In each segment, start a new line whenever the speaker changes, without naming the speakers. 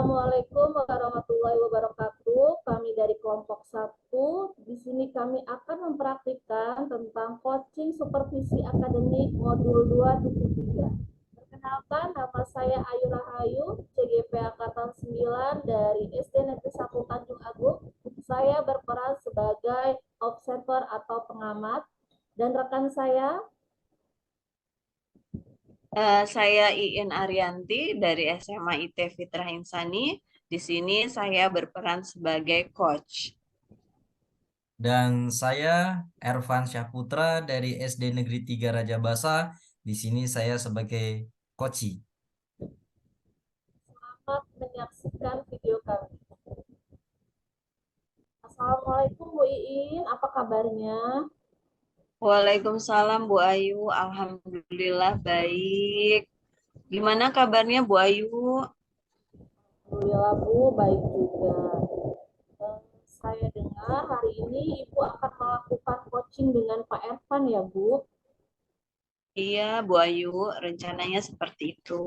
Assalamualaikum warahmatullahi wabarakatuh. Kami dari kelompok 1. Di sini kami akan mempraktikkan tentang coaching supervisi akademik modul 2.3. Perkenalkan, nama saya Ayu Rahayu, CGP Angkatan 9 dari SD Negeri 1 Tanjung Agung. Saya berperan sebagai observer atau pengamat. Dan rekan saya,
Saya Iin Arianti dari SMA IT Fitrah Insani. Di sini saya berperan sebagai coach.
Dan saya Ervan Syahputra dari SD Negeri 3 Raja Basa. Di sini saya sebagai koci.
selamat menyaksikan video kami. Assalamualaikum Bu Iin, apa kabarnya?
Waalaikumsalam Bu Ayu, Alhamdulillah baik. Gimana kabarnya Bu Ayu?
Alhamdulillah Bu, baik juga. Saya dengar hari ini Ibu akan melakukan coaching dengan Pak Ervan ya Bu?
Iya Bu Ayu, rencananya seperti itu.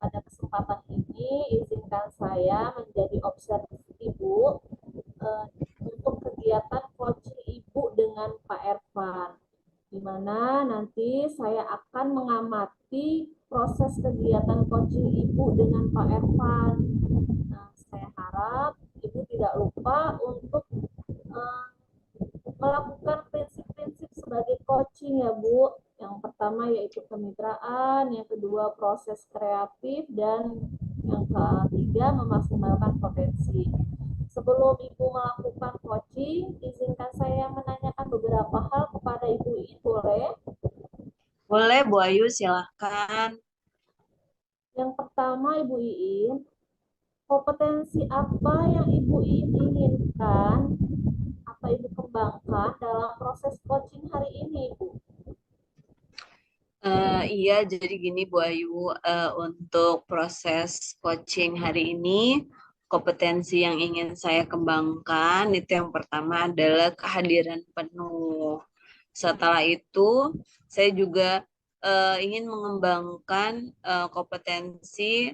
Pada kesempatan ini izinkan saya menjadi observer Ibu untuk kegiatan coaching Ibu dengan Pak Ervan, di mana nanti saya akan mengamati proses kegiatan coaching Ibu dengan Pak Ervan. Nah, saya harap Ibu tidak lupa untuk melakukan prinsip-prinsip sebagai coaching ya Bu. Yang pertama yaitu kemitraan, yang kedua proses kreatif, dan yang ketiga memaksimalkan potensi. Sebelum Ibu melakukan coaching, izinkan saya menanyakan beberapa hal kepada Ibu Iin, boleh?
Boleh Bu Ayu, silahkan.
Yang pertama Ibu Iin, kompetensi apa yang Ibu Iin inginkan atau Ibu kembangkan dalam proses coaching hari ini, Ibu?
Iya, jadi gini Bu Ayu, untuk proses coaching hari ini, kompetensi yang ingin saya kembangkan itu yang pertama adalah kehadiran penuh. Setelah itu, saya juga ingin mengembangkan kompetensi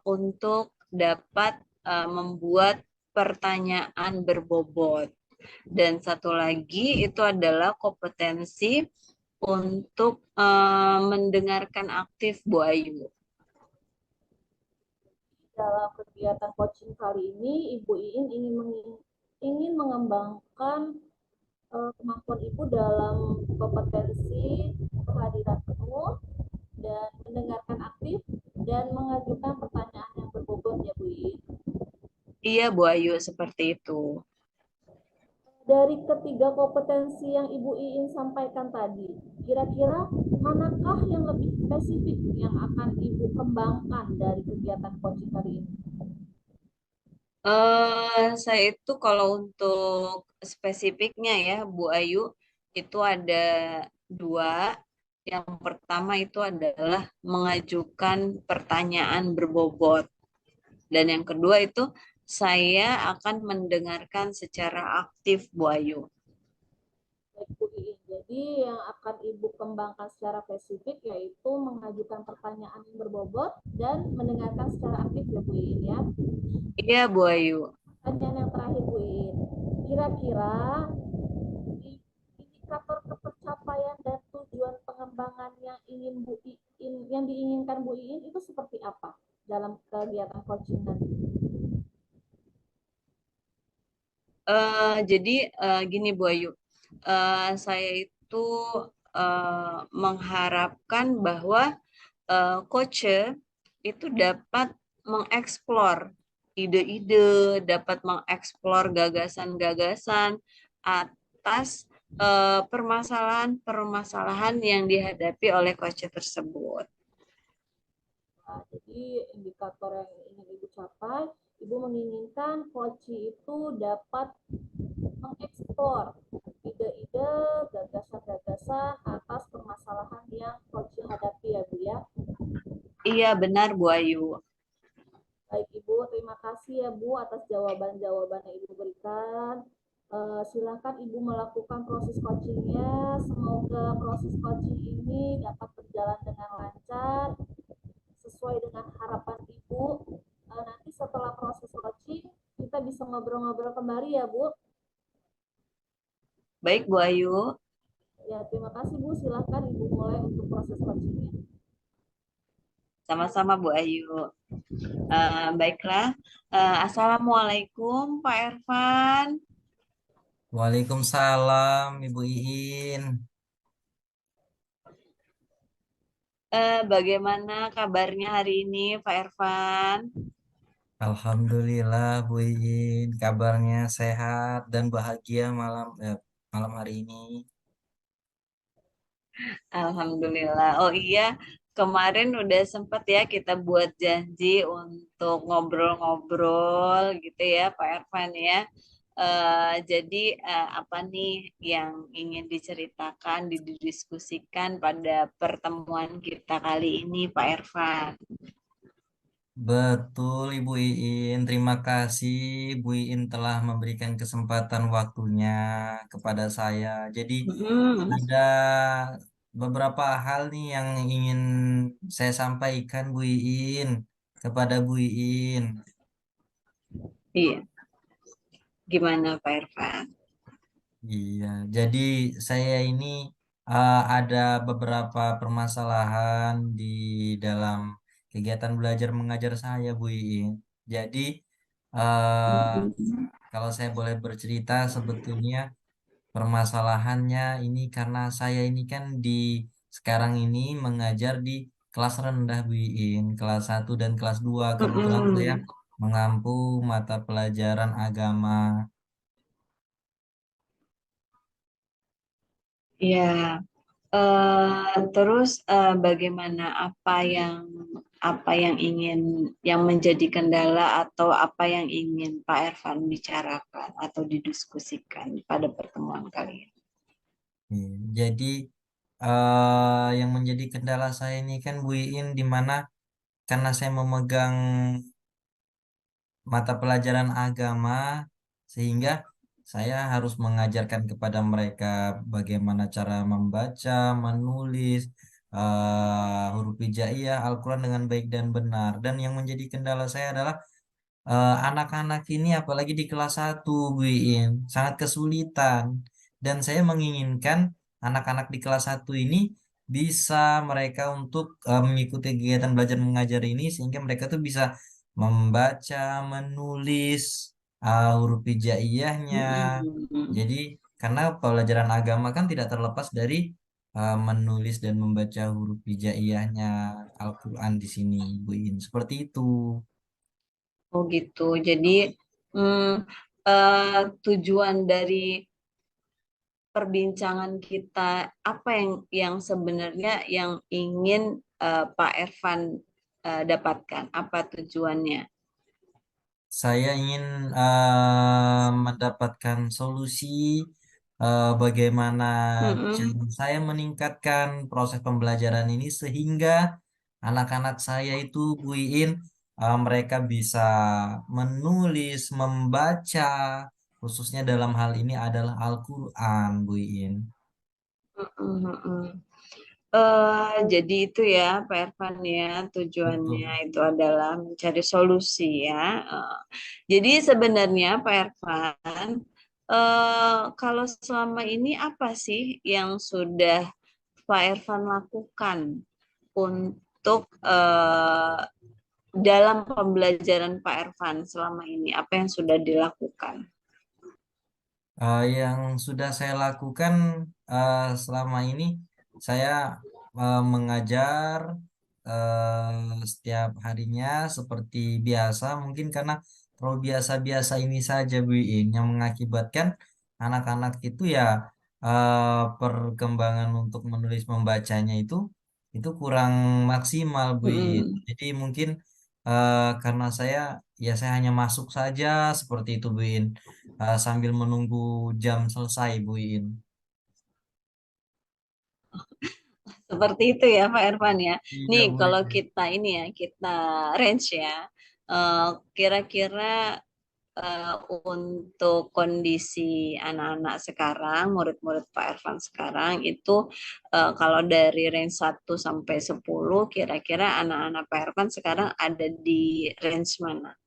untuk dapat membuat pertanyaan berbobot. Dan satu lagi itu adalah kompetensi untuk mendengarkan aktif Bu Ayu.
Dalam kegiatan coaching kali ini, Ibu Iin ingin mengembangkan kemampuan Ibu dalam kompetensi kehadiran penuh dan mendengarkan aktif dan mengajukan pertanyaan yang berbobot ya Bu Iin.
Iya Bu Ayu, seperti itu.
Dari ketiga kompetensi yang Ibu Iin sampaikan tadi, kira-kira manakah yang lebih spesifik yang akan Ibu kembangkan dari kegiatan coaching hari ini?
Saya itu kalau untuk spesifiknya ya Bu Ayu, itu ada dua. Yang pertama itu adalah mengajukan pertanyaan berbobot. Dan yang kedua itu saya akan mendengarkan secara aktif Bu Ayu.
Baik Bu Iin, jadi yang akan Ibu kembangkan secara spesifik yaitu mengajukan pertanyaan yang berbobot dan mendengarkan secara aktif ya Bu Iin ya.
Iya Bu Ayu.
Pertanyaan yang terakhir Bu Iin, kira-kira indikator ketercapaian dan tujuan pengembangan yang ingin Bu Iin, yang diinginkan Bu Iin itu seperti apa dalam kegiatan coaching nanti?
Jadi gini Bu Ayu, saya itu mengharapkan bahwa coach itu dapat mengeksplor ide-ide, dapat mengeksplor gagasan-gagasan atas permasalahan-permasalahan yang dihadapi oleh coach tersebut.
Nah, jadi indikator yang ingin Ibu capai, Ibu menginginkan coach itu dapat mengeksplor ide-ide, gagasan-gagasan atas permasalahan yang coach hadapi ya Bu ya.
Iya benar Bu Ayu.
Baik Ibu, terima kasih ya Bu atas jawaban-jawaban yang Ibu berikan. Silakan Ibu melakukan proses coachingnya. Semoga proses coaching ini dapat berjalan dengan lancar Nah, harapan Ibu nanti setelah proses coaching kita bisa ngobrol-ngobrol kembali ya, Bu.
Baik, Bu Ayu.
Ya, terima kasih Bu. Silahkan Ibu mulai untuk proses coachingnya.
Sama-sama Bu Ayu. Baiklah. Assalamualaikum Pak Ervan.
Waalaikumsalam Ibu Iin.
Bagaimana kabarnya hari ini Pak Ervan?
Alhamdulillah Bu Iin, kabarnya sehat dan bahagia malam hari ini.
Alhamdulillah. Oh iya, kemarin udah sempet ya kita buat janji untuk ngobrol-ngobrol gitu ya Pak Ervan ya. Jadi apa nih yang ingin diceritakan, didiskusikan pada pertemuan kita kali ini Pak Ervan?
Betul Ibu Iin, terima kasih Bu Iin telah memberikan kesempatan waktunya kepada saya. Jadi
Mm-mm.
ada beberapa hal nih yang ingin saya sampaikan Bu Iin kepada Bu Iin.
Iya, gimana Pak Ervan?
Iya, jadi saya ini ada beberapa permasalahan di dalam kegiatan belajar mengajar saya, Bu Iin. Jadi eh,
Mm-mm.
kalau saya boleh bercerita, sebetulnya permasalahannya ini karena saya ini kan sekarang ini mengajar di kelas rendah, Bu Iin, kelas 1 dan kelas 2. Kebetulan saya
Mm-mm.
mengampu mata pelajaran agama.
Iya. Terus bagaimana apa yang ingin yang menjadi kendala atau apa yang ingin Pak Ervan bicarakan atau didiskusikan pada pertemuan kali ini?
Iya, jadi yang menjadi kendala saya ini kan Bu Iin di mana karena saya memegang mata pelajaran agama sehingga saya harus mengajarkan kepada mereka bagaimana cara membaca, menulis huruf hijaiyah Al-Quran dengan baik dan benar. Dan yang menjadi kendala saya adalah anak-anak ini apalagi di kelas 1 Bu Iin sangat kesulitan dan saya menginginkan anak-anak di kelas 1 ini bisa mereka untuk mengikuti kegiatan belajar mengajar ini sehingga mereka tuh bisa membaca, menulis huruf hijaiyahnya.
Mm-mm.
Jadi karena pelajaran agama kan tidak terlepas dari menulis dan membaca huruf hijaiyahnya Al-Quran di sini Bu Iin seperti itu.
Oh gitu. Jadi hmm, tujuan dari perbincangan kita apa yang sebenarnya yang ingin Pak Ervan dapatkan? Apa tujuannya?
Saya ingin mendapatkan solusi bagaimana cara
Mm-mm.
saya meningkatkan proses pembelajaran ini sehingga anak-anak saya itu Bu Iin mereka bisa menulis, membaca, khususnya dalam hal ini adalah Al-Quran Bu Iin.
Mm-mm, mm-mm. Jadi itu ya Pak Ervan ya tujuannya
Betul.
itu adalah mencari solusi ya. Jadi sebenarnya Pak Ervan kalau selama ini apa sih yang sudah Pak Ervan lakukan untuk dalam pembelajaran Pak Ervan selama ini apa yang sudah dilakukan?
Yang sudah saya lakukan selama ini, saya mengajar setiap harinya seperti biasa, mungkin karena kalau biasa-biasa ini saja Bu Iin, yang mengakibatkan anak-anak itu ya perkembangan untuk menulis membacanya itu kurang maksimal Bu Iin.
Mm-mm.
Jadi mungkin karena saya hanya masuk saja seperti itu Bu Iin sambil menunggu jam selesai Bu Iin.
Seperti itu ya Pak Ervan ya.
Iya
Nih
Bu
kalau
Iin.
kita ini ya kita range ya, kira-kira eh, untuk kondisi anak-anak sekarang, murid-murid Pak Ervan sekarang itu kalau dari range 1 sampai 10, kira-kira anak-anak Pak Ervan sekarang ada di range mana?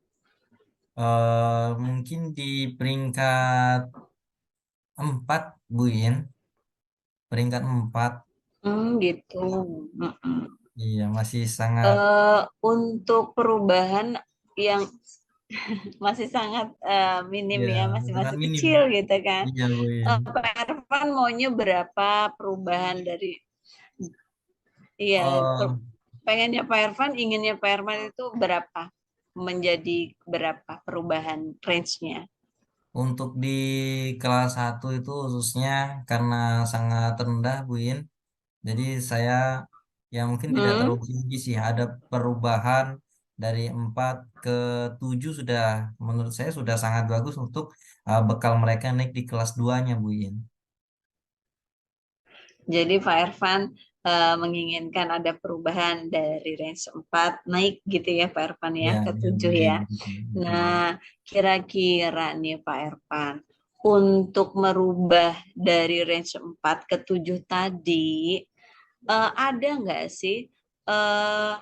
Mungkin di peringkat 4, Bu In. Peringkat 4.
Gitu. Mm-mm.
Iya, masih sangat,
Untuk perubahan yang masih sangat minim
ya,
ya, masih
sangat
masih
minim.
kecil gitu kan.
Iya, Bu In.
Pak Ervan maunya berapa perubahan dari, iya,
Oh,
pengennya Pak Ervan, inginnya Pak Ervan itu berapa? Menjadi berapa perubahan range-nya?
untuk di kelas 1 itu khususnya karena sangat rendah, Bu In. Jadi saya ya mungkin tidak
Hmm?
terlalu tinggi sih. Ada perubahan dari 4 ke 7 sudah menurut saya sudah sangat bagus untuk bekal mereka naik di kelas 2-nya, Bu In.
Jadi Pak Ervan menginginkan ada perubahan dari range 4 naik gitu ya Pak Ervan ya
Ya,
ke
ya,
7
ya,
ya.
gitu, betul.
Nah, kira-kira nih Pak Ervan, untuk merubah dari range 4 ke 7 tadi, ada nggak sih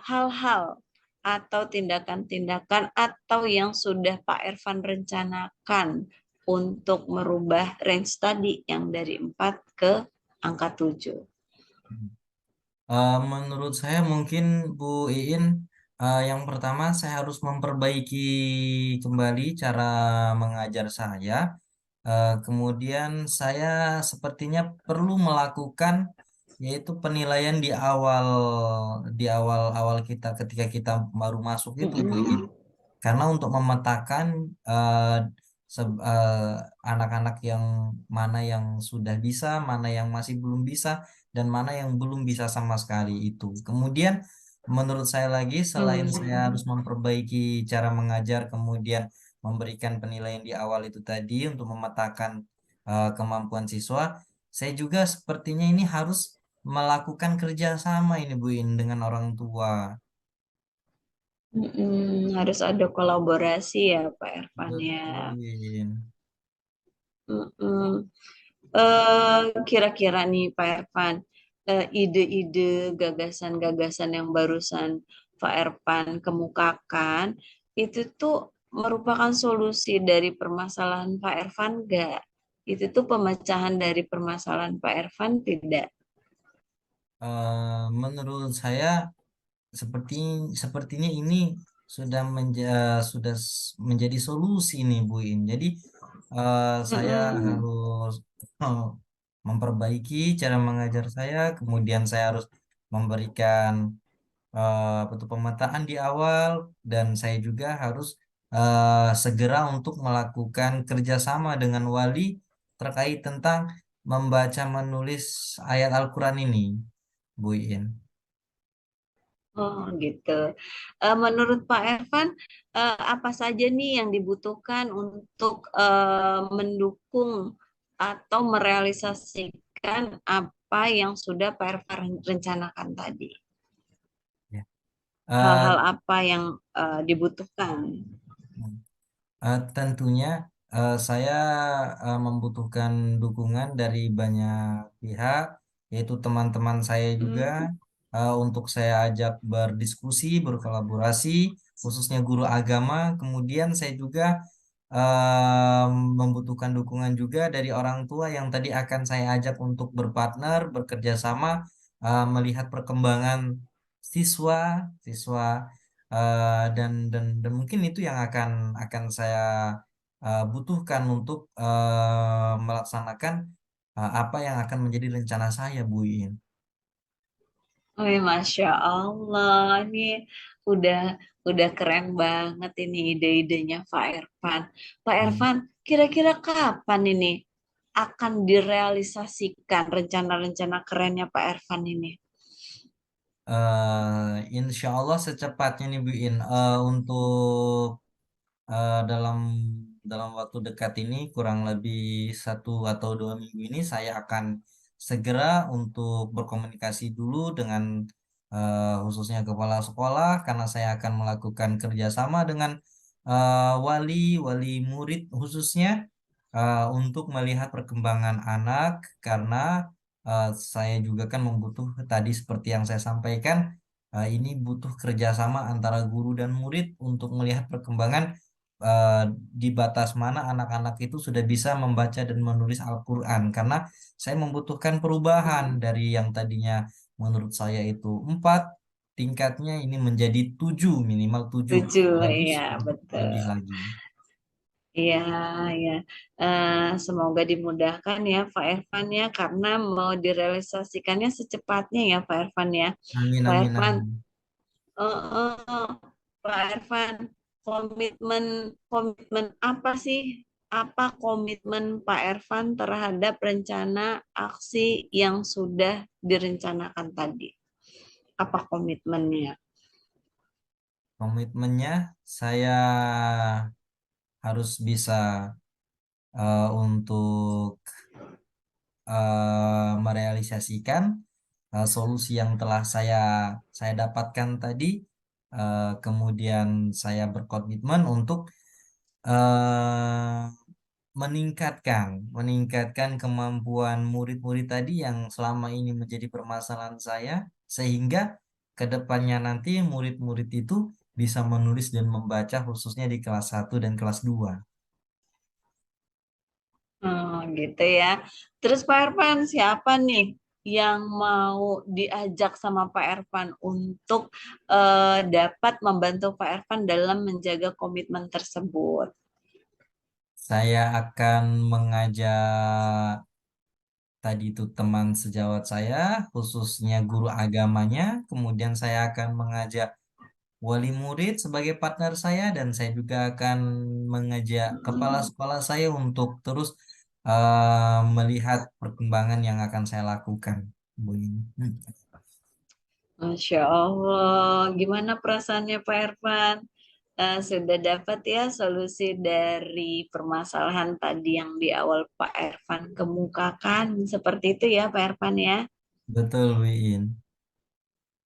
hal-hal atau tindakan-tindakan atau yang sudah Pak Ervan rencanakan untuk merubah range tadi yang dari 4 ke angka 7?
Menurut saya mungkin Bu Iin, yang pertama saya harus memperbaiki kembali cara mengajar saya. Kemudian saya sepertinya perlu melakukan yaitu penilaian di awal kita ketika kita baru masuk itu, Bu Iin.
Mm-mm.
Karena untuk memetakan eh, anak-anak yang mana yang sudah bisa, mana yang masih belum bisa, dan mana yang belum bisa sama sekali itu. Kemudian menurut saya lagi, selain saya harus memperbaiki cara mengajar, kemudian memberikan penilaian di awal itu tadi untuk memetakan kemampuan siswa, saya juga sepertinya ini harus melakukan kerjasama ini Bu In dengan orang tua.
Harus ada kolaborasi ya Pak Ervan ya.
Betul, Bu In.
Mm-mm. Kira-kira nih Pak Ervan, ide-ide gagasan-gagasan yang barusan Pak Ervan kemukakan itu tuh merupakan solusi dari permasalahan Pak Ervan enggak? Itu tuh pemecahan dari permasalahan Pak Ervan tidak?
Menurut saya seperti sepertinya ini menjadi solusi nih Bu In. Jadi saya
Mm-mm.
harus eh, memperbaiki cara mengajar saya, kemudian saya harus memberikan pemetaan di awal, dan saya juga harus segera untuk melakukan kerjasama dengan wali terkait tentang membaca menulis ayat Al-Quran ini, Bu In.
Oh gitu. Menurut Pak Ervan, apa saja nih yang dibutuhkan untuk mendukung atau merealisasikan apa yang sudah Pak Ervan rencanakan tadi?
Ya.
Hal-hal
Eh,
apa yang dibutuhkan?
Tentunya saya membutuhkan dukungan dari banyak pihak, yaitu teman-teman saya juga,
Hmm.
untuk saya ajak berdiskusi, berkolaborasi, khususnya guru agama. Kemudian saya juga membutuhkan dukungan juga dari orang tua yang tadi akan saya ajak untuk berpartner, bekerja sama, melihat perkembangan siswa, siswa dan mungkin itu yang akan saya butuhkan untuk melaksanakan apa yang akan menjadi rencana saya, Bu In.
Oh, Masya Allah, ini udah udah keren banget ini ide-idenya Pak Ervan. Pak
Hmm.
Ervan, kira-kira kapan ini akan direalisasikan rencana-rencana kerennya Pak Ervan ini?
Insya Allah secepatnya nih, Bu In. Untuk dalam dalam waktu dekat ini, kurang lebih 1 atau 2 minggu ini, saya akan segera untuk berkomunikasi dulu dengan khususnya kepala sekolah, karena saya akan melakukan kerjasama dengan wali murid khususnya untuk melihat perkembangan anak karena saya juga kan membutuh tadi seperti yang saya sampaikan ini butuh kerjasama antara guru dan murid untuk melihat perkembangan eh, di batas mana anak-anak itu sudah bisa membaca dan menulis Al-Quran karena saya membutuhkan perubahan dari yang tadinya menurut saya itu 4 tingkatnya ini menjadi 7 minimal 7
Tujuh,
bagus
ya
untuk lebih
betul.
lagi.
Iya, ya. Semoga dimudahkan ya Pak Irfan ya, karena mau direalisasikannya secepatnya ya Pak Irfan ya.
Amin,
Pak
amin,
Irfan,
amin.
Pak Irfan, komitmen komitmen apa sih? Apa komitmen Pak Irfan terhadap rencana aksi yang sudah direncanakan tadi? Apa komitmennya?
Komitmennya saya harus bisa untuk merealisasikan solusi yang telah saya dapatkan tadi. Kemudian saya berkomitmen untuk eh, meningkatkan kemampuan murid-murid tadi yang selama ini menjadi permasalahan saya, sehingga kedepannya nanti murid-murid itu bisa menulis dan membaca khususnya di kelas 1 dan kelas 2.
Gitu ya. Terus Pak Irfan, siapa nih yang mau diajak sama Pak Irfan untuk dapat membantu Pak Irfan dalam menjaga komitmen tersebut?
Saya akan mengajak tadi itu teman sejawat saya, khususnya guru agamanya. Kemudian saya akan mengajak wali murid sebagai partner saya dan saya juga akan mengajak kepala sekolah saya untuk terus melihat perkembangan yang akan saya lakukan. Bu Ini.
Masya Allah, gimana perasaannya Pak Irfan? Sudah dapat ya solusi dari permasalahan tadi yang di awal Pak Irfan kemukakan, seperti itu ya Pak Irfan ya?
Betul, Wiin.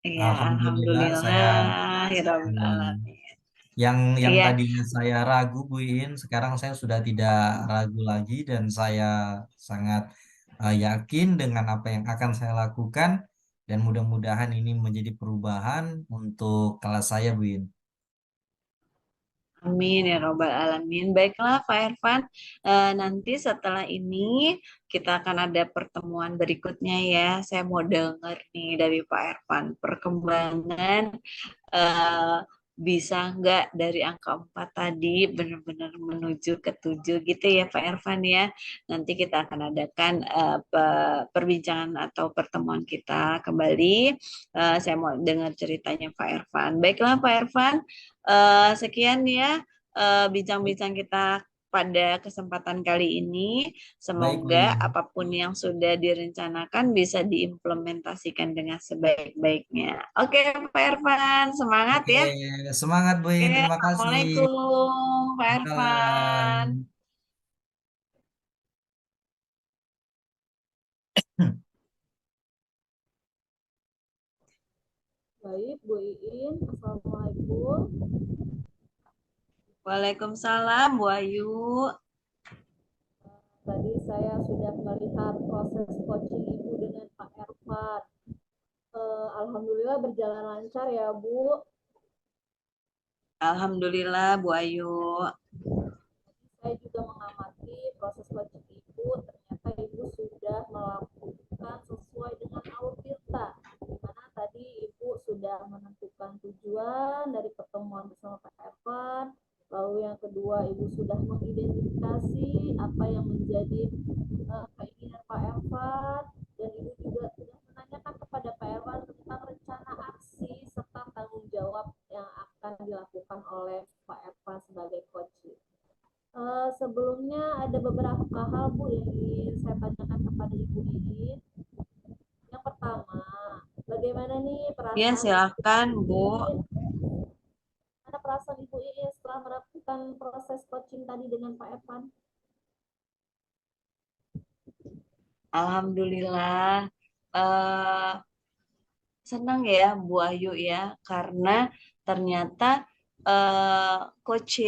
Ya,
Alhamdulillah saya
Alhamdulillah, ya Rabbal
hmm,
Alamin.
yang
Iya,
tadinya saya ragu, Bu Iin, sekarang saya sudah tidak ragu lagi dan saya sangat yakin dengan apa yang akan saya lakukan dan mudah-mudahan ini menjadi perubahan untuk kelas saya, Bu Iin.
amin ya Robbal Alamin. Baiklah Pak Irfan, nanti setelah ini kita akan ada pertemuan berikutnya ya. Saya mau dengar nih dari Pak Irfan perkembangan eh, bisa nggak dari angka 4 tadi benar-benar menuju ke 7 gitu ya Pak Irfan ya. Nanti kita akan adakan perbincangan atau pertemuan kita kembali. Saya mau dengar ceritanya Pak Irfan. Baiklah Pak Irfan, sekian ya bincang-bincang kita pada kesempatan kali ini.
Baik, Bu
Semoga
Iin.
apapun yang sudah direncanakan bisa diimplementasikan dengan sebaik-baiknya. Oke, Pak Irfan, semangat
Oke,
ya.
semangat, Bu
Oke,
Iin. Terima kasih.
Assalamualaikum, Pak Irfan.
Salam.
Baik, Bu Iin. Assalamualaikum.
Waalaikumsalam, Bu Ayu.
Tadi saya sudah melihat proses coaching Ibu dengan Pak Ervan. Alhamdulillah berjalan lancar ya, Bu.
Alhamdulillah, Bu Ayu.
Saya juga mengamati proses coaching Ibu. Ternyata Ibu sudah melakukan sesuai dengan alur kita. Di mana tadi Ibu sudah menentukan tujuan dari pertemuan bersama Pak Ervan. Lalu yang kedua, Ibu sudah mengidentifikasi apa yang menjadi keinginan Pak Ervan. Dan Ibu juga sudah menanyakan kepada Pak Ervan tentang rencana aksi serta tanggung jawab yang akan dilakukan oleh Pak Ervan sebagai coach. Sebelumnya ada beberapa hal Bu yang ingin saya tanyakan kepada Ibu Iin. Yang pertama, bagaimana nih
Ya,
perasaan
silakan, Bu.
Iin? Mana perasaan Ibu Iin setelah melakukan proses coaching tadi dengan Pak Evan?
Alhamdulillah. eh Senang ya Bu Ayu ya, karena ternyata Coach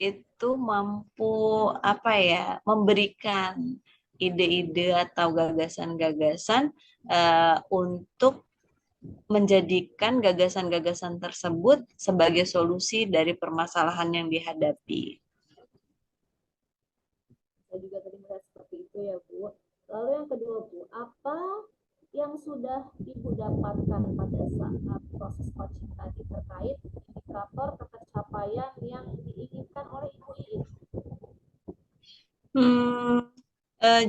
itu mampu apa ya, memberikan ide-ide atau gagasan-gagasan untuk menjadikan gagasan-gagasan tersebut sebagai solusi dari permasalahan yang dihadapi.
Saya juga tadi melihat seperti itu ya Bu. Lalu yang kedua Bu, apa yang sudah Ibu dapatkan pada saat proses coaching tadi terkait indikator pencapaian yang diinginkan oleh Ibu Iin?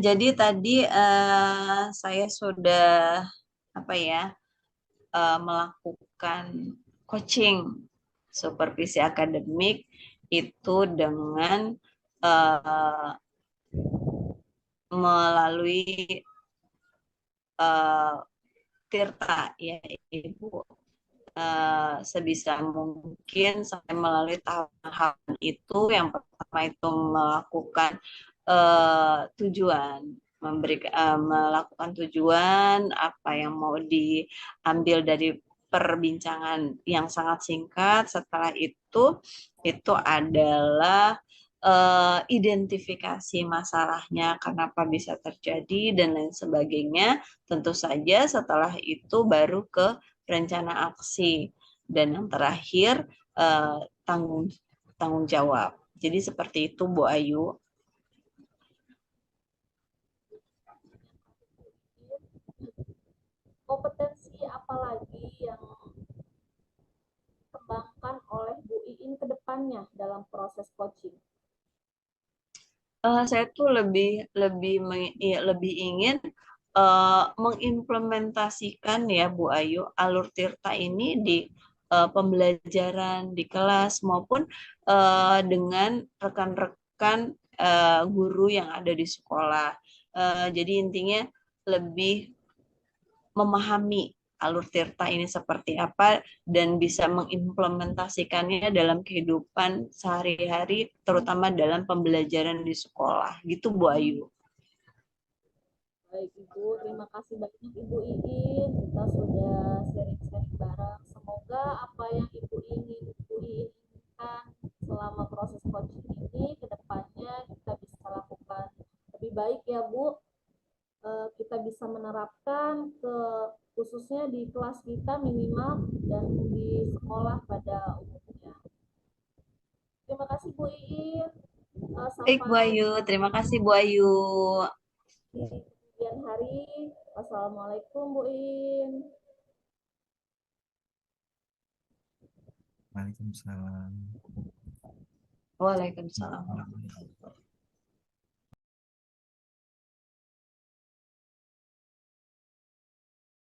Jadi tadi saya sudah apa ya, melakukan coaching supervisi akademik itu dengan melalui Tirta ya Ibu. Sebisa mungkin saya melalui tahapan itu, yang pertama itu melakukan tujuan, melakukan tujuan apa yang mau diambil dari perbincangan yang sangat singkat. Setelah itu adalah identifikasi masalahnya, kenapa bisa terjadi dan lain sebagainya. Tentu saja setelah itu baru ke rencana aksi, dan yang terakhir tanggung tanggung jawab. Jadi seperti itu Bu Ayu.
Kompetensi apa lagi yang dikembangkan oleh Bu Iin ke depannya dalam proses coaching?
Saya tuh lebih ingin mengimplementasikan ya Bu Ayu alur Tirta ini di pembelajaran di kelas maupun dengan rekan-rekan guru yang ada di sekolah. Jadi intinya lebih memahami alur Tirta ini seperti apa dan bisa mengimplementasikannya dalam kehidupan sehari-hari, terutama dalam pembelajaran di sekolah. Gitu Bu Ayu.
Baik Ibu, terima kasih banyak Ibu Iin. Kita sudah sharing-sharing bareng. Semoga apa yang Ibu inginkan selama proses coaching ini ke depannya kita bisa lakukan lebih baik ya Bu. Kita bisa menerapkan khususnya di kelas kita minimal dan di sekolah pada umumnya. Terima kasih Bu Iin.
Baik Bu
Sampai
Ayu, terima kasih Bu Ayu.
di kemudian hari. Wassalamualaikum Bu Iin.
Waalaikumsalam.
Waalaikumsalam.